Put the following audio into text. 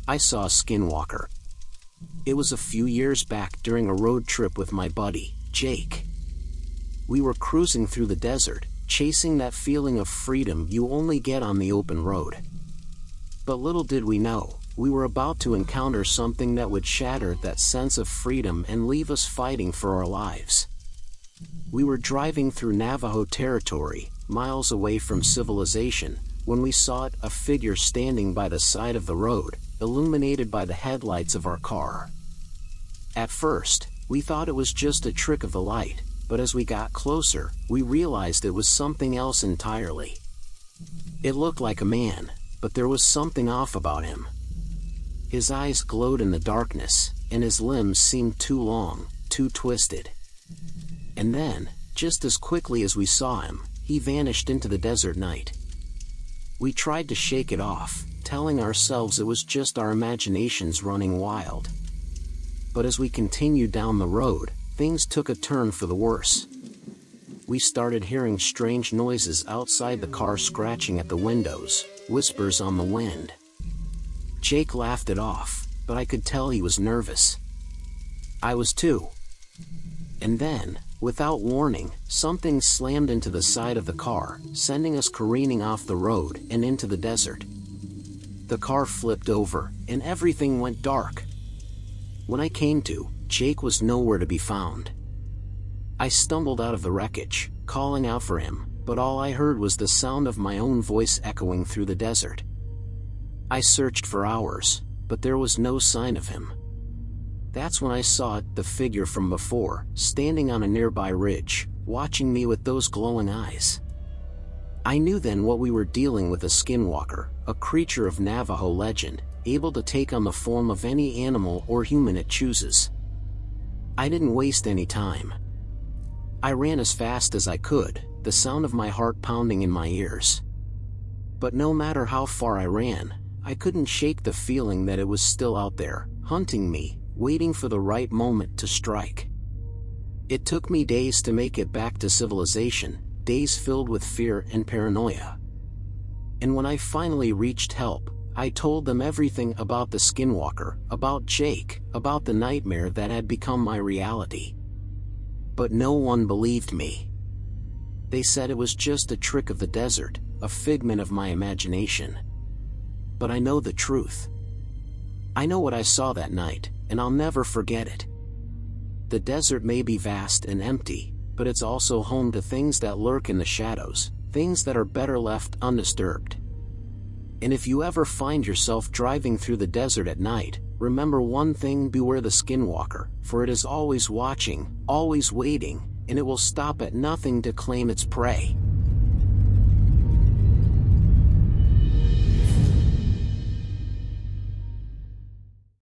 I saw a skinwalker. It was a few years back during a road trip with my buddy, Jake. We were cruising through the desert, chasing that feeling of freedom you only get on the open road. But little did we know, we were about to encounter something that would shatter that sense of freedom and leave us fighting for our lives. We were driving through Navajo territory, miles away from civilization, when we saw a figure standing by the side of the road, illuminated by the headlights of our car. At first, we thought it was just a trick of the light, but as we got closer, we realized it was something else entirely. It looked like a man, but there was something off about him. His eyes glowed in the darkness, and his limbs seemed too long, too twisted. And then, just as quickly as we saw him, he vanished into the desert night. We tried to shake it off, telling ourselves it was just our imaginations running wild. But as we continued down the road, things took a turn for the worse. We started hearing strange noises outside the car, scratching at the windows, whispers on the wind. Jake laughed it off, but I could tell he was nervous. I was too. And then, without warning, something slammed into the side of the car, sending us careening off the road and into the desert. The car flipped over, and everything went dark. When I came to, Jake was nowhere to be found. I stumbled out of the wreckage, calling out for him, but all I heard was the sound of my own voice echoing through the desert. I searched for hours, but there was no sign of him. That's when I saw the figure from before, standing on a nearby ridge, watching me with those glowing eyes. I knew then what we were dealing with: a skinwalker, a creature of Navajo legend, able to take on the form of any animal or human it chooses. I didn't waste any time. I ran as fast as I could, the sound of my heart pounding in my ears. But no matter how far I ran, I couldn't shake the feeling that it was still out there, hunting me, waiting for the right moment to strike. It took me days to make it back to civilization, days filled with fear and paranoia. And when I finally reached help, I told them everything about the skinwalker, about Jake, about the nightmare that had become my reality. But no one believed me. They said it was just a trick of the desert, a figment of my imagination. But I know the truth. I know what I saw that night, and I'll never forget it. The desert may be vast and empty, but it's also home to things that lurk in the shadows, things that are better left undisturbed. And if you ever find yourself driving through the desert at night, remember one thing: beware the skinwalker, for it is always watching, always waiting, and it will stop at nothing to claim its prey.